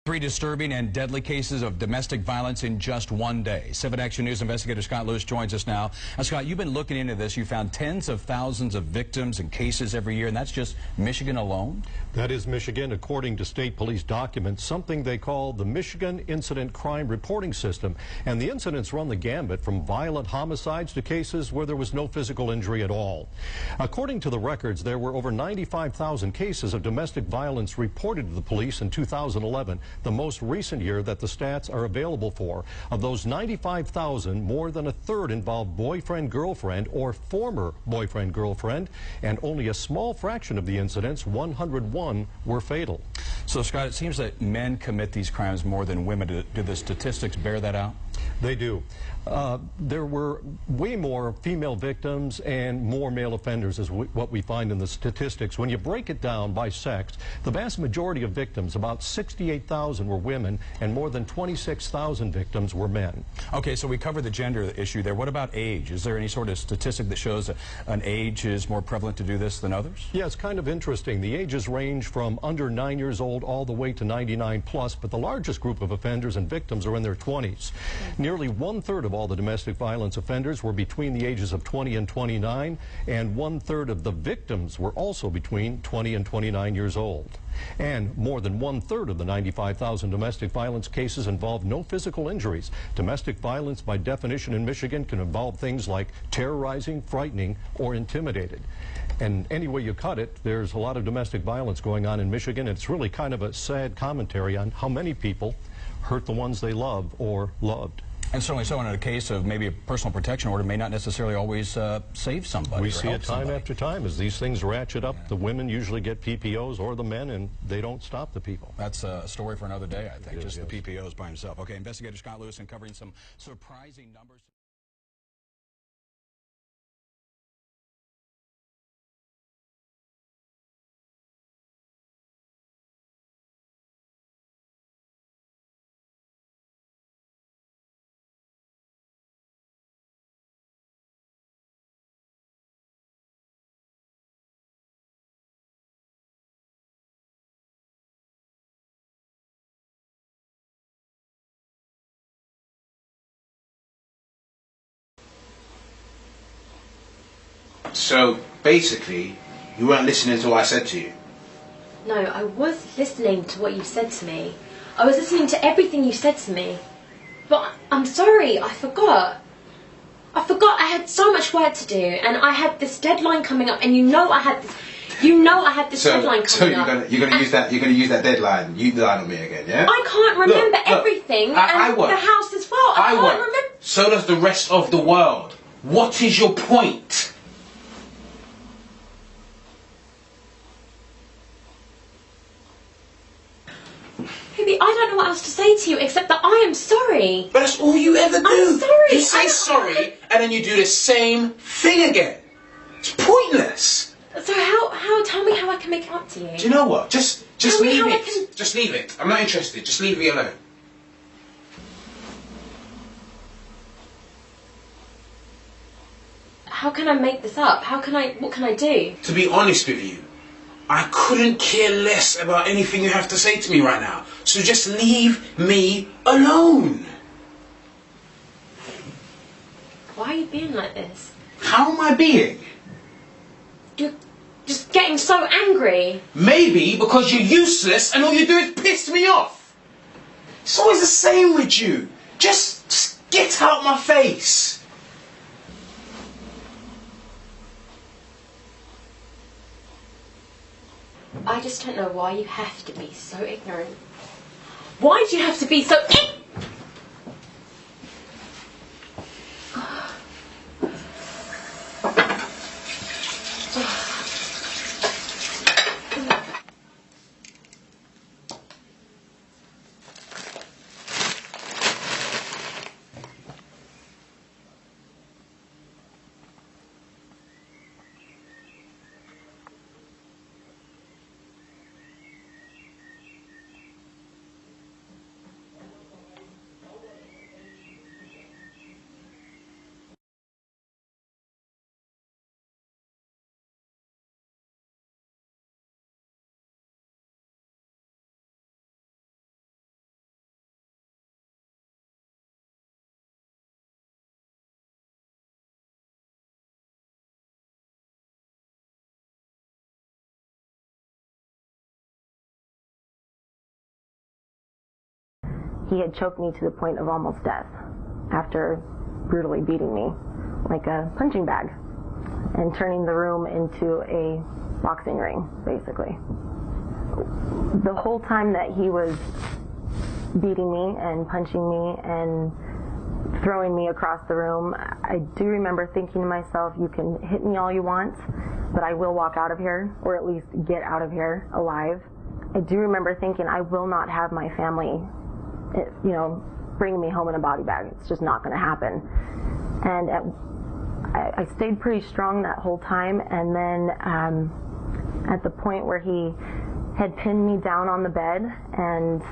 Three disturbing and deadly cases of domestic violence in just one day. 7 Action News investigator Scott Lewis joins us now. Scott, you've been looking into this. You found tens of thousands of victims and cases every year, and that's just Michigan alone? That is Michigan, according to state police documents, something they call the Michigan Incident Crime Reporting System. And the incidents run the gambit from violent homicides to cases where there was no physical injury at all. According to the records, there were over 95,000 cases of domestic violence reported to the police in 2011. The most recent year that the stats are available for. Of those 95,000, more than a third involved boyfriend-girlfriend or former boyfriend-girlfriend, and only a small fraction of the incidents, 101, were fatal. So, Scott, it seems that men commit these crimes more than women. Do the statistics bear that out? They do. There were way more female victims and more male offenders is what we find in the statistics. When you break it down by sex, the vast majority of victims, about 68,000, were women, and more than 26,000 victims were men. Okay, so we covered the gender issue there. What about age? Is there any sort of statistic that shows that an age is more prevalent to do this than others? Yeah, it's kind of interesting. The ages range from under 9 years old all the way to 99 plus, but the largest group of offenders and victims are in their 20s. Nearly one-third of all the domestic violence offenders were between the ages of 20 and 29, and one-third of the victims were also between 20 and 29 years old. And more than one-third of the 95,000 domestic violence cases involved no physical injuries. Domestic violence, by definition in Michigan, can involve things like terrorizing, frightening, or intimidated. And any way you cut it, there's a lot of domestic violence going on in Michigan. It's really kind of a sad commentary on how many people hurt the ones they love or loved. And certainly so in a case of maybe a personal protection order may not necessarily always save somebody. We see it time after time as these things ratchet up. The women usually get PPOs or the men, and they don't stop the people. That's a story for another day, I think, just the PPOs by himself. Okay, investigator Scott Lewis covering some surprising numbers. So basically, you weren't listening to what I said to you? No, I was listening to what you said to me. I was listening to everything you said to me. But I'm sorry, I forgot. I had so much work to do, and I had this deadline coming up, and I had this deadline coming up. So you're gonna use that deadline. You lie on me again, yeah? I can't remember everything, and the house is full. I can't remember. So does the rest of the world. What is your point? Baby, I don't know what else to say to you except that I am sorry. But that's all you ever do. I'm sorry. You say sorry and then you do the same thing again. It's pointless. So tell me how I can make it up to you. Do you know what? Just leave me it. Just leave it. I'm not interested. Just leave me alone. How can I make this up? What can I do? To be honest with you, I couldn't care less about anything you have to say to me right now. So just leave me alone. Why are you being like this? How am I being? You're just getting so angry. Maybe because you're useless and all you do is piss me off. It's always the same with you. Just get out my face. I just don't know why you have to be so ignorant. Why do you have to be so ignorant? he had choked me to the point of almost death after brutally beating me like a punching bag and turning the room into a boxing ring, basically. The whole time that he was beating me and punching me and throwing me across the room, I do remember thinking to myself, you can hit me all you want, but I will walk out of here, or at least get out of here alive. I do remember thinking, I will not have my family, bring me home in a body bag. It's just not going to happen. And I stayed pretty strong that whole time, and then at the point where he had pinned me down on the bed and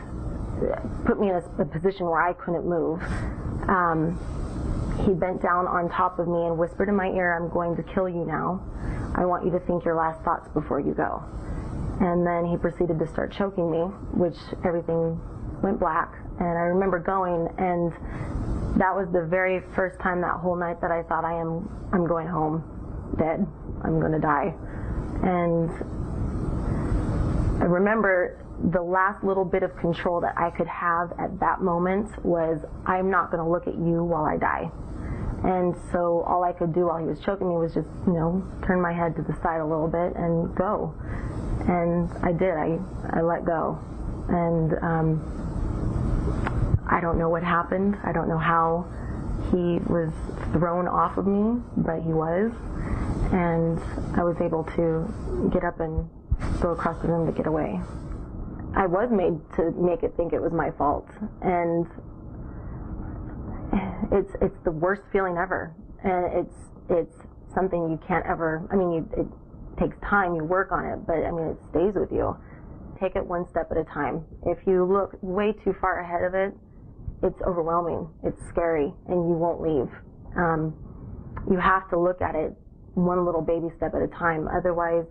put me in a position where I couldn't move, he bent down on top of me and whispered in my ear, I'm going to kill you now. I want you to think your last thoughts before you go. And then he proceeded to start choking me, which everything went black. And I remember going, and that was the very first time that whole night that I thought, I'm going home, dead. I'm going to die. And I remember the last little bit of control that I could have at that moment was, I'm not going to look at you while I die. And so all I could do while he was choking me was just, turn my head to the side a little bit and go. And I did. I let go. And I don't know what happened. I don't know how he was thrown off of me, but he was. And I was able to get up and go across the room to get away. I was made to make it think it was my fault. And it's the worst feeling ever. And it's something you can't ever, it takes time, you work on it, but it stays with you. Take it one step at a time. If you look way too far ahead of it, it's overwhelming, it's scary, and you won't leave. You have to look at it one little baby step at a time, otherwise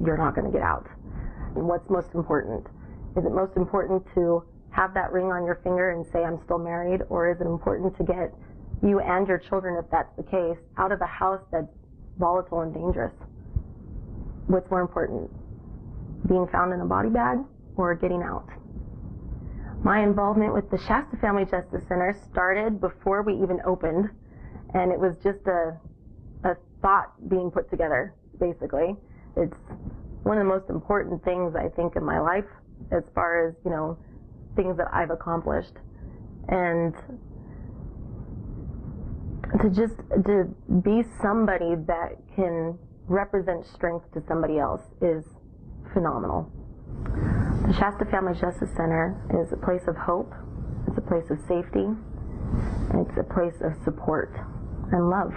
you're not going to get out. And what's most important? Is it most important to have that ring on your finger and say, I'm still married, or is it important to get you and your children, if that's the case, out of a house that's volatile and dangerous? What's more important? Being found in a body bag or getting out? My involvement with the Shasta Family Justice Center started before we even opened, and it was just a thought being put together, basically. It's one of the most important things, I think, in my life, as far as, things that I've accomplished. And to be somebody that can represent strength to somebody else is phenomenal. The Shasta Family Justice Center is a place of hope, it's a place of safety, and it's a place of support and love.